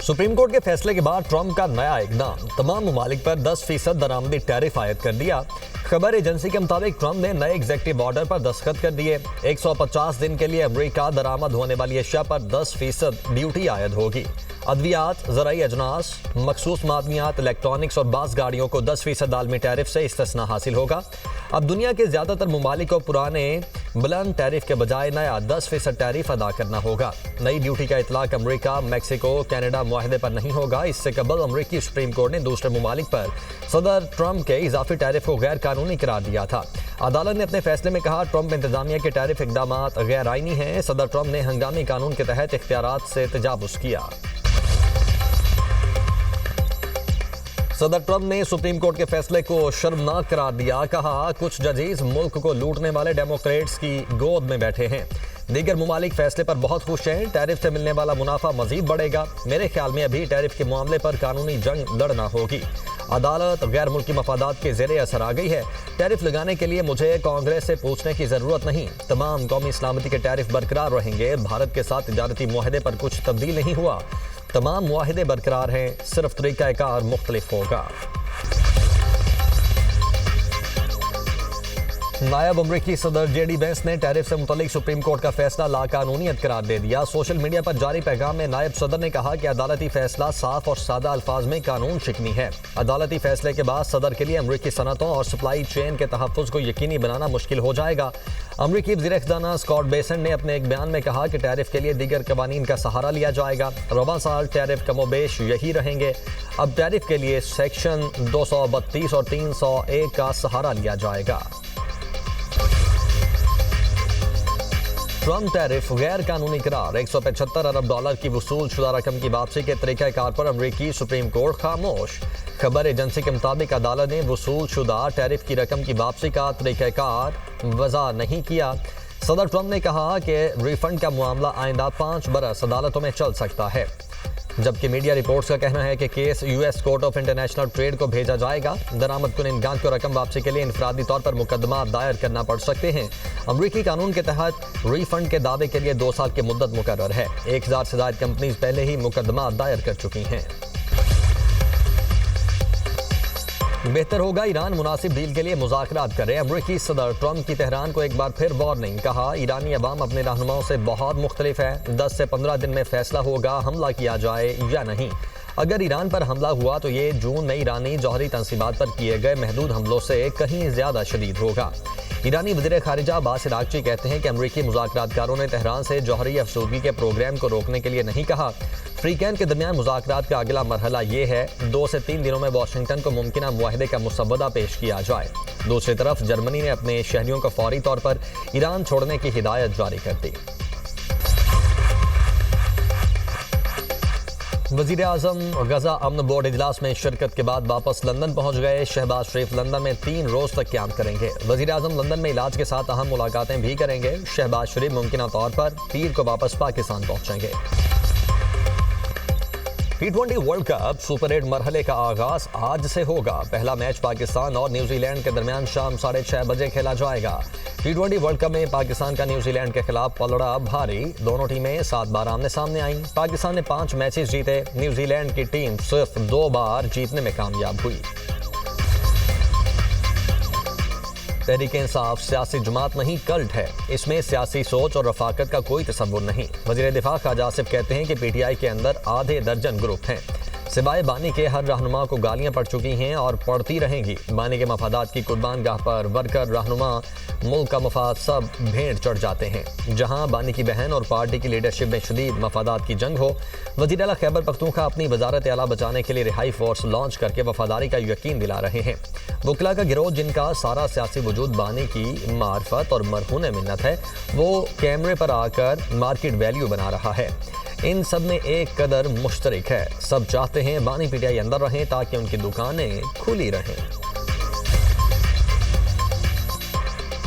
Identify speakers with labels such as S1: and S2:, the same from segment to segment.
S1: Supreme court के फैसले के बाद ट्रंप का नया इकदाम, तमाम ममालिक पर 10% दरामदी टैरिफ आयद कर दिया। खबर एजेंसी के मुताबिक ट्रंप ने नए एग्जीक्यूटिव ऑर्डर पर दस्तखत कर दिए। 150 दिन के लिए अमेरिका दरामद होने वाली अशिया पर 10% ड्यूटी आयद होगी। अद्वियात, ज़राई अजनास, मखसूस मादनियात, इलेक्ट्रॉनिक्स और बास गाड़ियों को 10% आलमी टैरिफ से इस्तिस्ना हासिल होगा। अब दुनिया के ज्यादातर ममालिक को पुराने बुलंद टैरिफ के बजाय नया 10% टैरिफ अदा करना होगा। नई ड्यूटी का इतलाक अमेरिका, मैक्सिको, कनाडा मुआहदे पर नहीं होगा। इससे कबल अमेरिकी सुप्रीम कोर्ट ने दूसरे ममालिक पर सदर ट्रंप के इजाफी टैरिफ को गैर कानूनी करार दिया था। अदालत ने अपने फैसले में कहा, ट्रंप इंतजामिया के टैरिफ इकदाम गैर आईनी हैं। सदर ट्रंप ने हंगामी कानून के तहत इख्तियारात से तजावुज़ किया। सदर ट्रंप ने सुप्रीम कोर्ट के फैसले को शर्मनाक करार दिया। कहा, कुछ जजेस मुल्क को लूटने वाले डेमोक्रेट्स की गोद में बैठे हैं। दीगर मुमालिक फैसले पर बहुत खुश हैं। टैरिफ से मिलने वाला मुनाफा मजीद बढ़ेगा। मेरे ख्याल में अभी टैरिफ के मामले पर कानूनी जंग लड़ना होगी। अदालत गैर मुल्की मफादात के ज़ेरे असर आ गई है। टैरिफ लगाने के लिए मुझे कांग्रेस से पूछने की ज़रूरत नहीं। तमाम कौमी सलामती के टैरिफ बरकरार रहेंगे। भारत के साथ तिजारती मुआहदे पर कुछ तब्दील नहीं हुआ। तमाम मुआहदे बरकरार हैं, सिर्फ तरीक़ाकार मुख्तलिफ होगा। नायब अमरीकी सदर जेडी वेंस ने टैरिफ से मुतल्लिक सुप्रीम कोर्ट का फैसला लाकानूनीयत करार दे दिया। सोशल मीडिया पर जारी पैगाम में नायब सदर ने कहा कि अदालती फैसला साफ और सादा अल्फाज में कानून शिकनी है। अदालती फैसले के बाद सदर के लिए अमरीकी सनतों और सप्लाई चेन के तहफ़्फ़ुज़ को यकीनी बनाना मुश्किल हो जाएगा। अमरीकी वज़ीर ख़ज़ाना स्कॉट बेसेंट ने अपने एक बयान में कहा कि टैरिफ के लिए दीगर कवानीन का सहारा लिया जाएगा। रवां साल टैरिफ कमोबेश यही रहेंगे। अब टैरिफ के लिए सेक्शन 232 और 301 का सहारा लिया जाएगा। ट्रंप टैरिफ गैर कानूनी करार, $175 अरब की वसूल शुदा रकम की वापसी के तरीक़ाकार पर अमरीकी सुप्रीम कोर्ट खामोश। खबर एजेंसी के मुताबिक अदालत ने वसूल शुदा टैरिफ की रकम की वापसी का तरीक़ाकार वज़ा नहीं किया। सदर ट्रंप ने कहा कि रिफंड का मामला आइंदा 5 बरस अदालतों में चल सकता है, जबकि मीडिया रिपोर्ट्स का कहना है कि case US court of international trade को भेजा जाएगा। दरामद कुनिंदगान को रकम वापसी के लिए इनफरादी तौर पर मुकदमा दायर करना पड़ सकते हैं। अमरीकी कानून के तहत रिफंड के दावे के लिए 2 साल की मुद्दत मुकर्रर है। 1000 से ज़ायद कंपनीज पहले ही मुकदमा दायर कर चुकी हैं। बेहतर होगा ईरान मुनासिब डील के लिए मुज़ाकरात करे। अमरीकी सदर ट्रंप की तेहरान को एक बार फिर वार्निंग। कहा, ईरानी अवाम अपने रहनुमाओं से बहुत मुख्तलिफ है। 10 से 15 दिन में फैसला होगा हमला किया जाए या नहीं। अगर ईरान पर हमला हुआ तो ये जून में ईरानी जौहरी तंसीबात पर किए गए महदूद हमलों से कहीं ज़्यादा शदीद होगा। ईरानी वज़ीर ख़ारिजा अब्बास इराक़ची कहते हैं कि अमरीकी मुज़ाकरातकारों ने तेहरान से जौहरी अफसूदगी के प्रोग्राम को रोकने के लिए नहीं कहा। फ्रीकैन के दरमियान मुज़ाकरात का अगला मरहला ये है, 2 से 3 दिनों में वाशिंगटन को मुमकिना मुआहदे का मुसव्वदा पेश किया जाए। दूसरी तरफ जर्मनी ने अपने शहरियों को फौरी तौर पर ईरान छोड़ने की हिदायत जारी कर दी। वज़ीर आज़म गजा अमन बोर्ड इजलास में शिरकत के बाद वापस लंदन पहुंच गए। शहबाज शरीफ लंदन में 3 रोज तक क़याम करेंगे। वज़ीर आज़म लंदन में इलाज के साथ अहम मुलाकातें भी करेंगे। शहबाज शरीफ मुमकिना तौर पर पीर को वापस पाकिस्तान पहुंचेंगे। T20 वर्ल्ड कप सुपर 8 मरहले का आगाज आज से होगा। पहला मैच पाकिस्तान और न्यूजीलैंड के दरमियान शाम 6:30 बजे खेला जाएगा। T20 वर्ल्ड कप में पाकिस्तान का न्यूजीलैंड के खिलाफ पलड़ा भारी। दोनों टीमें 7 बार आमने सामने आईं। पाकिस्तान ने 5 मैचेस जीते। न्यूजीलैंड की टीम सिर्फ 2 बार जीतने में कामयाब हुई। तहरीक इंसाफ सियासी जमात नहीं, कल्ट है। इसमें सियासी सोच और रफाकत का कोई तसव्वुर नहीं। वज़ीर दिफा ख्वाजा आसिफ कहते हैं कि पीटीआई के अंदर आधे दर्जन ग्रुप हैं। सिवाय बानी के हर रहनुमा को गालियां पड़ चुकी हैं और पड़ती रहेंगी। बानी के मफादात की कुर्बानगाह पर वर्कर, रहनुमा, मुल्क का मफाद सब भेंट चढ़ जाते हैं। जहां बानी की बहन और पार्टी की लीडरशिप में शदीद मफादात की जंग हो। वज़ीर आला खैबर पख्तूनख्वा अपनी वजारत आला बचाने के लिए रिहाई फोर्स लॉन्च करके वफादारी का यकीन दिला रहे हैं। वकला का गिरोह, जिनका सारा सियासी वजूद बानी की मार्फत और मरहून मिन्नत है, वो कैमरे पर आकर मार्केट वैल्यू बना रहा है। इन सब में एक कदर मुश्तरक है। सब चाहते हैं बानी पीटीआई अंदर रहें ताकि उनकी दुकानें खुली रहें।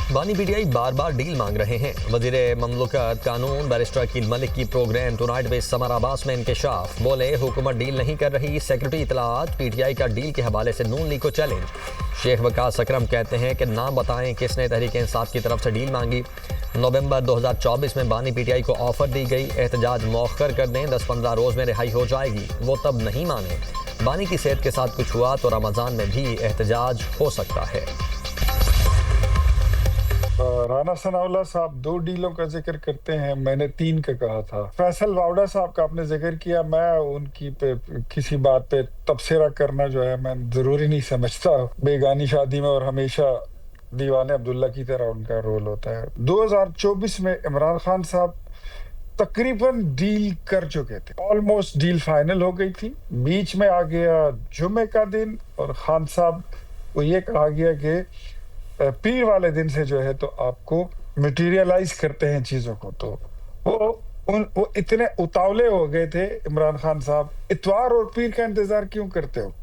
S1: बानी पीटीआई बार बार डील मांग रहे हैं। वजीरे ममलुकत कानून बैरिस्टर अकील मलिक की प्रोग्राम टुनाइट में समर अब्बास में इंकशाफ, बोले हुकूमत डील नहीं कर रही। सेक्रेटरी इतलात पीटीआई का डील के हवाले से नून लीग को चैलेंज। शेख वकास अकरम कहते हैं कि नाम बताएं किसने तहरीक इंसाफ की तरफ से डील मांगी। नवंबर 2024 में बानी पीटीआई को ऑफर दी गई, एहतजाज मौखर कर दें, 10-15 रोज में रिहाई हो जाएगी। वो तब नहीं माने। बानी की सेहत के साथ कुछ हुआ तो रमजान में भी एहतजाज हो सकता है।
S2: राना सनाउल्लाह साहब 2 डीलों का जिक्र करते हैं, मैंने 3 का कहा था। फैसल वावड़ा साहब का आपने जिक्र किया, मैं उनकी पे किसी बात पे तबसरा करना जो है मैं जरूरी नहीं समझता। बेगानी शादी में और हमेशा दीवाने अब्दुल्ला की तरह उनका रोल होता है। 2024 में इमरान खान साहब तकरीबन डील कर चुके थे, ऑलमोस्ट डील फाइनल हो गई थी। बीच में आ गया जुमे का दिन और खान साहब को ये कहा गया कि पीर वाले दिन से जो है तो आपको मटेरियलाइज करते हैं चीजों को। तो वो इतने उतावले हो गए थे इमरान खान साहब, इतवार और पीर का इंतजार क्यों करते हो।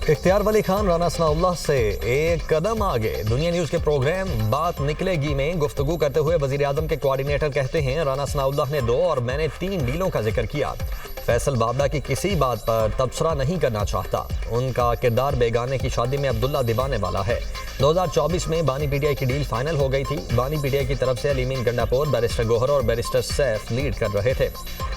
S1: इख्तियार वली खान राना सनाउल्लाह से एक कदम आगे। दुनिया न्यूज के प्रोग्राम बात निकलेगी में गुफ्तगू करते हुए वजीर आजम के कोऑर्डिनेटर कहते हैं, राना सनाउल्लाह ने 2 और मैंने 3 डीलों का जिक्र किया। फैसल बाबला की किसी बात पर तबसरा नहीं करना चाहता। उनका किरदार बेगाने की शादी में अब्दुल्ला दिवाने वाला है। 2024 में बानी पीटीआई की डील फाइनल हो गई थी। बानी पीटीआई की तरफ से अलीमीन गंडापुर, बैरिस्टर गोहर और बैरिस्टर सैफ लीड कर रहे थे।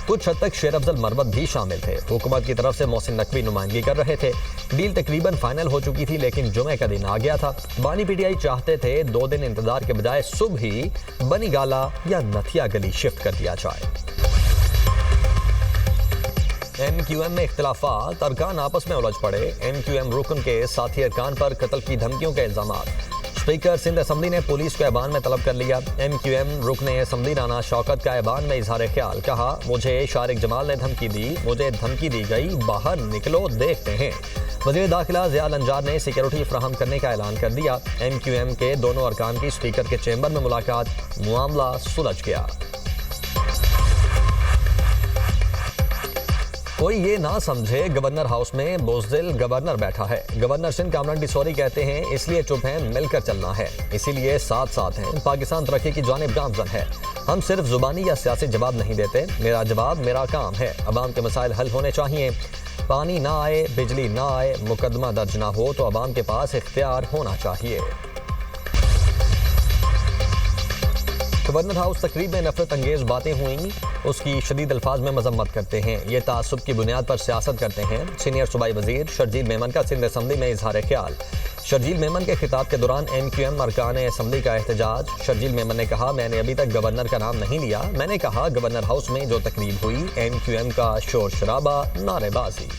S1: कुछ हद तक शेर अफजल मरवत भी शामिल थे। हुकूमत की तरफ से मोहसिन नकवी नुमाइंदगी कर रहे थे। डील तकरीबन फाइनल हो चुकी थी, लेकिन जुमे का दिन आ गया था। बानी पीटीआई चाहते थे 2 दिन इंतजार के बजाय सुबह ही बनी गाला या नथिया गली शिफ्ट कर दिया जाए। MQM में इख्तिलाफात, अरकान आपस में उलझ पड़े। MQM रुकन के साथी अरकान पर कत्ल की धमकियों के इल्जामात। स्पीकर सिंध असम्बली ने पुलिस को ऐवान में तलब कर लिया। MQM रुकन असम्बली राना शौकत का ऐवान में इजहार ख्याल, कहा मुझे शारिक जमाल ने धमकी दी, मुझे धमकी दी गई, बाहर निकलो देखते हैं। वज़ीर दाखिला ज़ियाल अंजार ने सिक्योरिटी फराहम करने का ऐलान कर दिया। MQM के दोनों अरकान की स्पीकर के चैम्बर में मुलाकात, मामला सुलझ गया। कोई ये ना समझे गवर्नर हाउस में बुज़दिल गवर्नर बैठा है। गवर्नर सिंध कामरान डिसोरी कहते हैं, इसलिए चुप हैं, मिलकर चलना है, इसीलिए साथ साथ हैं। पाकिस्तान तरक्की की जानिब गामजन है। हम सिर्फ जुबानी या सियासी जवाब नहीं देते। मेरा जवाब मेरा काम है। अवाम के मसाइल हल होने चाहिए। पानी ना आए, बिजली ना आए, मुकदमा दर्ज ना हो तो अवाम के पास इख्तियार होना चाहिए। गवर्नर हाउस तकरीब में नफरत अंगेज बातें हुई, उसकी शदीद अल्फाज में मजम्मत करते हैं। ये तासुब की बुनियाद पर सियासत करते हैं। सीनियर सूबाई वजीर शर्जील मेमन का सिंध असम्बली में इजहार ख्याल। शर्जील मेमन के खिताब के दौरान MQM अरकान असम्बली का एहतजाज। शर्जील मेमन ने कहा, मैंने अभी तक गवर्नर का नाम नहीं लिया। मैंने कहा गवर्नर हाउस में जो तकरीब हुई, MQM का शोर शराबा, नारेबाजी।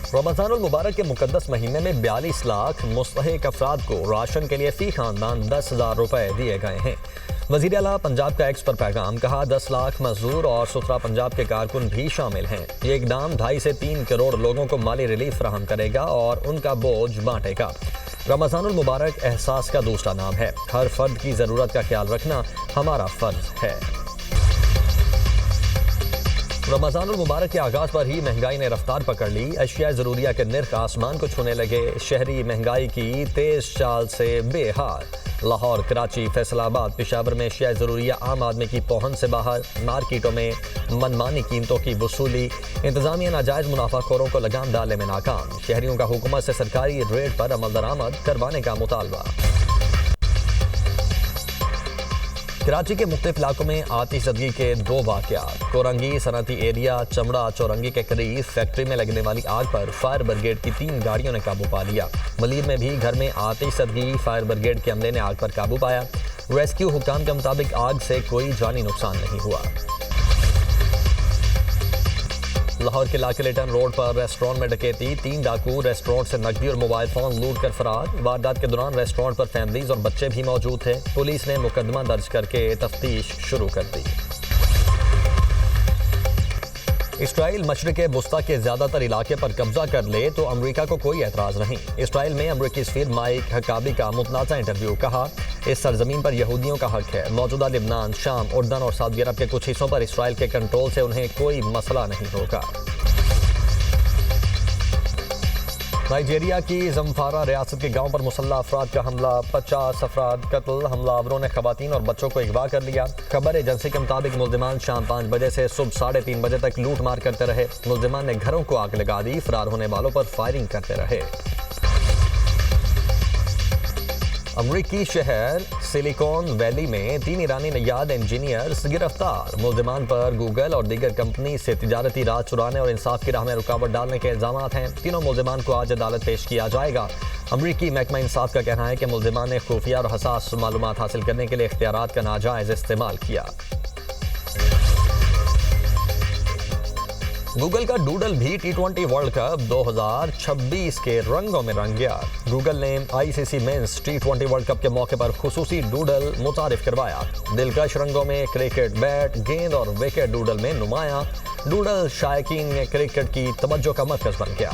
S1: रमज़ानुल मुबारक के मुकद्दस महीने में 42 लाख मुस्तहिक अफराद को राशन के लिए फी खानदान 10,000 रुपए दिए गए हैं। वज़ीर आला पंजाब का एक्स पर पैगाम, कहा 10 लाख मजदूर और सुथरा पंजाब के कारकुन भी शामिल हैं। ये इकदाम 2.5 से 3 करोड़ लोगों को माली रिलीफ फराहम करेगा और उनका बोझ बांटेगा। रमज़ानुल मुबारक एहसास का दूसरा नाम है। हर फर्द की ज़रूरत का ख्याल रखना हमारा फ़र्ज है। रमज़ानुल मुबारक के आगाज़ पर ही महंगाई ने रफ्तार पकड़ ली। अशिया ज़रूरिया के निर्ख आसमान को छूने लगे। शहरी महंगाई की तेज़ चाल से बेहाल। लाहौर, कराची, फैसलाबाद, पेशावर में अशिया ज़रूरिया आम आदमी की पहुंच से बाहर। मार्केटों में मनमानी कीमतों की वसूली। इंतज़ामिया नाजायज़ मुनाफाखोरों को लगाम डालने में नाकाम। शहरियों का हुकूमत से सरकारी रेट पर अमल दरामद करवाने का मुतालबा। कराची के मुख्तलिफ इलाकों में आतिशज़दगी के 2 वाक़यात। कोरंगी सनती एरिया चमड़ा चौरंगी के करीब फैक्ट्री में लगने वाली आग पर फायर ब्रिगेड की 3 गाड़ियों ने काबू पा लिया। मलीर में भी घर में आतिशज़दगी, फायर ब्रिगेड के अमले ने आग पर काबू पाया। रेस्क्यू हुकाम के मुताबिक आग से कोई जानी नुकसान नहीं हुआ। लाहौर के लाकेलेटन रोड पर रेस्टोरेंट में डकैती। 3 डाकू रेस्टोरेंट से नकदी और मोबाइल फोन लूट कर फरार। वारदात के दौरान रेस्टोरेंट पर फैमिलीज और बच्चे भी मौजूद थे। पुलिस ने मुकदमा दर्ज करके तफ्तीश शुरू कर दी। इसराइल मशरिक़ वुस्ता के ज़्यादातर इलाके पर कब्जा कर ले तो अमरीका को कोई एतराज़ नहीं। इसराइल में अमरीकी सफ़ीर माइक हकाबी का मुतनाज़ा इंटरव्यू, कहा इस सरजमीन पर यहूदियों का हक है। मौजूदा लिबनान, शाम, उर्दन और सऊदी अरब के कुछ हिस्सों पर इसराइल के कंट्रोल से उन्हें कोई मसला नहीं होगा। नाइजीरिया की जमफारा रियासत के गांव पर मुसल्लह अफराद का हमला, 50 अफराद कत्ल, हमलावरों ने खवातीन और बच्चों को अगवा कर लिया। खबर एजेंसी के मुताबिक मुल्जिमान शाम 5 बजे से सुबह 3:30 बजे तक लूट मार करते रहे। मुल्जिमान ने घरों को आग लगा दी, फरार होने वालों पर फायरिंग करते रहे। अमरीकी शहर सिलिकॉन वैली में 3 ईरानी नयाद इंजीनियर्स गिरफ्तार। मुल्जिमान पर गूगल और दीगर कंपनी से तिजारती राज चुराने और इंसाफ की राह में रुकावट डालने के इल्जाम हैं। तीनों मुल्जिमान को आज अदालत पेश किया जाएगा। अमरीकी महकमा इंसाफ का कहना है कि मुल्जिमान ने खुफिया और हसास मालूमात हासिल करने के लिए इख्तियारात का नाजायज इस्तेमाल किया। गूगल का डूडल भी T20 वर्ल्ड कप 2026 के रंगों में रंग गया। गूगल ने ICC mains T20 world cup के मौके पर खुसूसी डूडल मुतारिफ करवाया। दिलकश रंगों में क्रिकेट बैट, गेंद और विकेट डूडल में नुमाया। डूडल शायकीन में क्रिकेट की तवज्जो का मरकज बन गया।